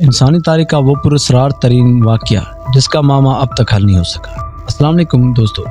انسانی تاریخ کا وہ پراسرار ترین واقعہ جس کا معمہ اب تک حل نہیں ہو سکا۔ السلام علیکم دوستو۔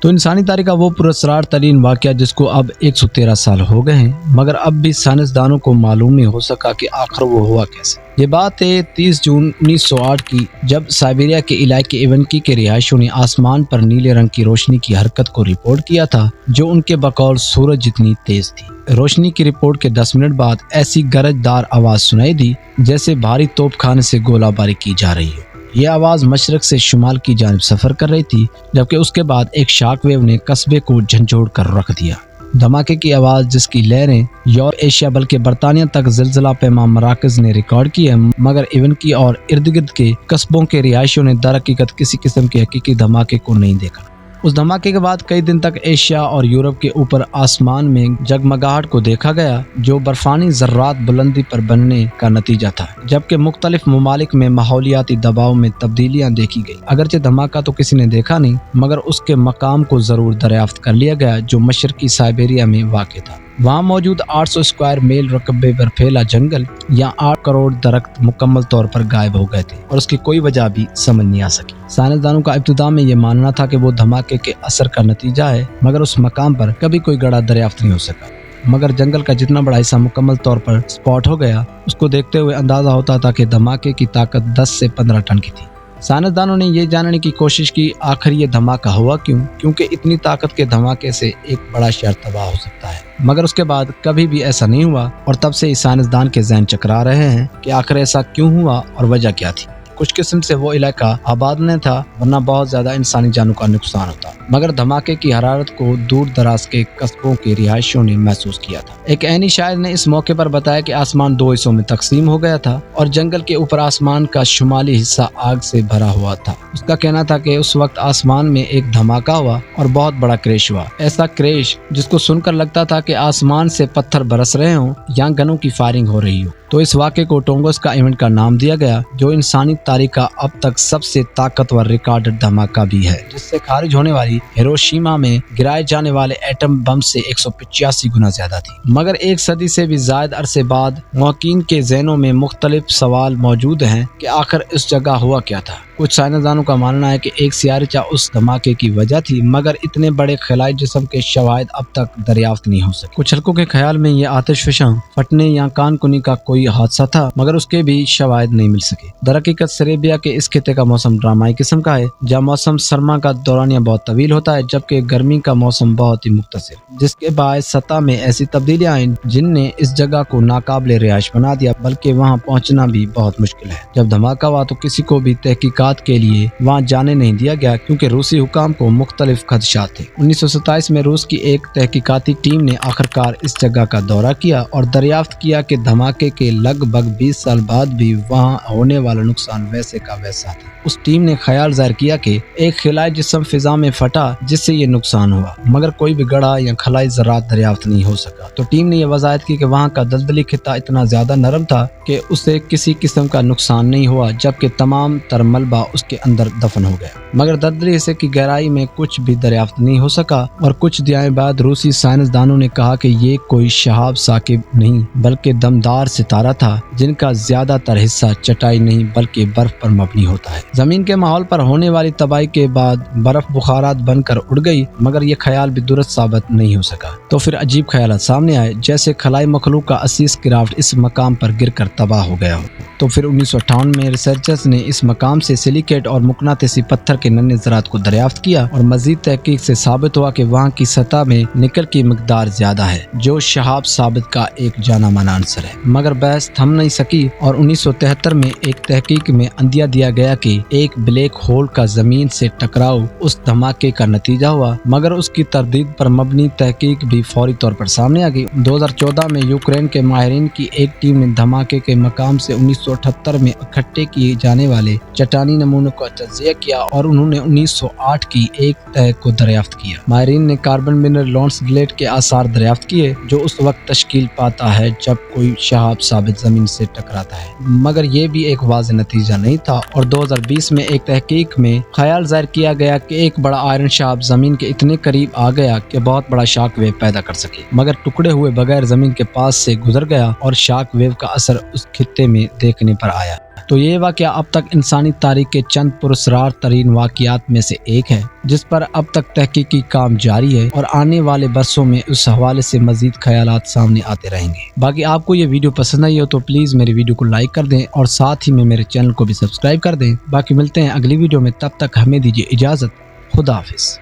تو انسانی تاریخ کا وہ پراسرار ترین واقعہ جس کو اب 113 سال ہو گئے ہیں، مگر اب بھی سائنسدانوں کو معلوم نہیں ہو سکا کہ آخر وہ ہوا کیسے۔ یہ بات ہے 30 جون 1908 کی، جب سائبیریا کے علاقے ایونکی کے رہائشیوں نے آسمان پر نیلے رنگ کی روشنی کی حرکت کو رپورٹ کیا تھا جو ان کے بقول سورج جتنی تیز تھی۔ روشنی کی رپورٹ کے 10 منٹ بعد ایسی گرج دار آواز سنائی دی جیسے بھاری توپ خانے سے گولہ باری کی جا رہی ہو۔ یہ آواز مشرق سے شمال کی جانب سفر کر رہی تھی، جبکہ اس کے بعد ایک شاک ویو نے قصبے کو جھنجھوڑ کر رکھ دیا۔ دھماکے کی آواز، جس کی لہریں یورپ، ایشیا بلکہ برطانیہ تک زلزلہ پیما مراکز نے ریکارڈ کی ہے، مگر ایونکی اور ارد گرد کے قصبوں کے رہائشیوں نے در حقیقت کسی قسم کے حقیقی دھماکے کو نہیں دیکھا۔ اس دھماکے کے بعد کئی دن تک ایشیا اور یورپ کے اوپر آسمان میں جگمگاہٹ کو دیکھا گیا جو برفانی ذرات بلندی پر بننے کا نتیجہ تھا، جبکہ مختلف ممالک میں ماحولیاتی دباؤ میں تبدیلیاں دیکھی گئی۔ اگرچہ دھماکہ تو کسی نے دیکھا نہیں، مگر اس کے مقام کو ضرور دریافت کر لیا گیا جو مشرقی سائبیریا میں واقع تھا۔ وہاں موجود 800 اسکوائر میل رقبے پر پھیلا جنگل یا 8 کروڑ درخت مکمل طور پر غائب ہو گئے تھے اور اس کی کوئی وجہ بھی سمجھ نہیں آ سکی۔ سائنسدانوں کا ابتدا میں یہ ماننا تھا کہ وہ دھماکے کے اثر کا نتیجہ ہے، مگر اس مقام پر کبھی کوئی گڑھا دریافت نہیں ہو سکا۔ مگر جنگل کا جتنا بڑا حصہ مکمل طور پر سپاٹ ہو گیا، اس کو دیکھتے ہوئے اندازہ ہوتا تھا کہ دھماکے کی طاقت 10 سے 15 ٹن کی تھی۔ سائنسدانوں نے یہ جاننے کی کوشش کی آخر یہ دھماکہ ہوا کیوں، کیونکہ اتنی طاقت کے دھماکے سے ایک بڑا شہر تباہ ہو سکتا ہے، مگر اس کے بعد کبھی بھی ایسا نہیں ہوا، اور تب سے سائنسدان کے ذہن چکرا رہے ہیں کہ آخر ایسا کیوں ہوا اور وجہ کیا تھی۔ کچھ قسم سے وہ علاقہ آباد نہیں تھا، ورنہ بہت زیادہ انسانی جانوں کا نقصان ہوتا، مگر دھماکے کی حرارت کو دور دراز کے قصبوں کے رہائشیوں نے محسوس کیا تھا۔ ایک عینی شاعر نے اس موقع پر بتایا کہ آسمان 2 حصوں میں تقسیم ہو گیا تھا اور جنگل کے اوپر آسمان کا شمالی حصہ آگ سے بھرا ہوا تھا۔ اس کا کہنا تھا کہ اس وقت آسمان میں ایک دھماکہ ہوا اور بہت بڑا کریش ہوا، ایسا کریش جس کو سن کر لگتا تھا کہ آسمان سے پتھر برس رہے ہوں یا گنوں کی فائرنگ ہو رہی ہو۔ تو اس واقعے کو ٹونگوسکا ایونٹ کا نام دیا گیا، جو انسانی تاریخ کا اب تک سب سے طاقتور ریکارڈڈ دھماکہ بھی ہے، جس سے خارج ہونے والی ہیروشیما میں گرائے جانے والے ایٹم بم سے 185 گنا زیادہ تھی۔ مگر ایک صدی سے بھی زائد عرصے بعد محققین کے ذہنوں میں مختلف سوال موجود ہیں کہ آخر اس جگہ ہوا کیا تھا۔ کچھ سائنسدانوں کا ماننا ہے کہ ایک سیارچہ اس دھماکے کی وجہ تھی، مگر اتنے بڑے خلائی جسم کے شواہد اب تک دریافت نہیں ہو سکے۔ کچھ حلقوں کے خیال میں یہ آتش فشاں پھٹنے یا کان کنی کا کوئی حادثہ تھا، مگر اس کے بھی شواہد نہیں مل سکے۔ در حقیقت سیریبیا کے اس خطے کا موسم ڈرامائی قسم کا ہے، جہاں موسم سرما کا دورانیہ بہت طویل ہوتا ہے جبکہ گرمی کا موسم بہت ہی مختصر، جس کے باعث سطح میں ایسی تبدیلیاں آئیں جن نے اس جگہ کو ناقابل رہائش بنا دیا، بلکہ وہاں پہنچنا بھی بہت مشکل ہے۔ جب دھماکہ ہوا تو کسی کو بھی تحقیقات کے لیے وہاں جانے نہیں دیا گیا، کیونکہ روسی حکام کو مختلف خدشات تھے۔ 1927 میں روس کی ایک تحقیقاتی ٹیم نے آخرکار اس جگہ کا دورہ کیا اور دریافت کیا کہ دھماکے کے لگ بھگ 20 سال بعد بھی وہاں ہونے والا نقصان ویسے کا ویسا تھا۔ اس ٹیم نے خیال ظاہر کیا کہ ایک خلائی جسم فضا میں پھٹا جس سے یہ نقصان ہوا، مگر کوئی بھی گڑھا یا خلائی ذرات دریافت نہیں ہو سکا۔ تو ٹیم نے یہ وضاحت کی کہ وہاں کا دلدلی خطہ اتنا زیادہ نرم تھا کہ اسے کسی قسم کا نقصان نہیں ہوا، جبکہ تمام تر ملبہ اس کے اندر دفن ہو گیا، مگر دلدلی حصے کی گہرائی میں کچھ بھی دریافت نہیں ہو سکا۔ اور کچھ دہائیوں بعد روسی سائنسدانوں نے کہا کہ یہ کوئی شہاب ثاقب نہیں بلکہ دمدار ستارہ تھا، جن کا زیادہ تر حصہ چٹائی نہیں بلکہ برف پر مبنی ہوتا ہے۔ زمین کے ماحول پر ہونے والی تباہی کے بعد برف بخارات بن کر اڑ گئی، مگر یہ خیال بھی درست ثابت نہیں ہو سکا۔ تو پھر عجیب خیالات سامنے آئے، جیسے خلائی مخلوق کا عزیز کرافٹ اس مقام پر گر کر تباہ ہو گیا ہو۔ تو پھر 1958 میں ریسرچرز نے اس مقام سے سلیکیٹ اور مقناطیسی پتھر کے ننھے ذرات کو دریافت کیا اور مزید تحقیق سے ثابت ہوا کہ وہاں کی سطح میں نکل کی مقدار زیادہ ہے، جو شہاب ثابت کا ایک جانا مانا عنصر ہے۔ مگر بحث تھم نہیں سکی اور 1973 میں ایک تحقیق میں اندیا دیا گیا کہ ایک بلیک ہول کا زمین سے ٹکراؤ اس دھماکے کا نتیجہ ہوا، مگر اس کی تردید پر مبنی تحقیق بھی فوری طور پر سامنے آ گئی۔ 2014 میں یوکرین کے ماہرین کی ایک ٹیم نے دھماکے کے مقام سے 1978 میں اکٹھے کیے جانے والے چٹانی نمونوں کا تجزیہ کیا اور انہوں نے 1908 کی ایک تہہ کو دریافت کیا۔ ماہرین نے کاربن منرل لانس گلیٹ کے آثار دریافت کیے جو اس وقت تشکیل پاتا ہے جب کوئی شہاب ثابت زمین سے ٹکراتا ہے، مگر یہ بھی ایک واضح نتیجہ نہیں تھا۔ اور 2020 میں ایک تحقیق میں خیال ظاہر کیا گیا کہ ایک بڑا آئرن شہاب زمین کے اتنے قریب آ گیا کہ بہت بڑا شاک ویو پیدا کر سکے، مگر ٹکڑے ہوئے بغیر زمین کے پاس سے گزر گیا اور شاک ویو کا اثر اس خطے میں دیکھنے پر آیا۔ تو یہ واقعہ اب تک انسانی تاریخ کے چند پراسرار ترین واقعات میں سے ایک ہے جس پر اب تک تحقیقی کام جاری ہے، اور آنے والے برسوں میں اس حوالے سے مزید خیالات سامنے آتے رہیں گے۔ باقی آپ کو یہ ویڈیو پسند آئی ہو تو پلیز میری ویڈیو کو لائک کر دیں اور ساتھ ہی میں میرے چینل کو بھی سبسکرائب کر دیں۔ باقی ملتے ہیں اگلی ویڈیو میں، تب تک ہمیں دیجیے اجازت۔ خدا حافظ۔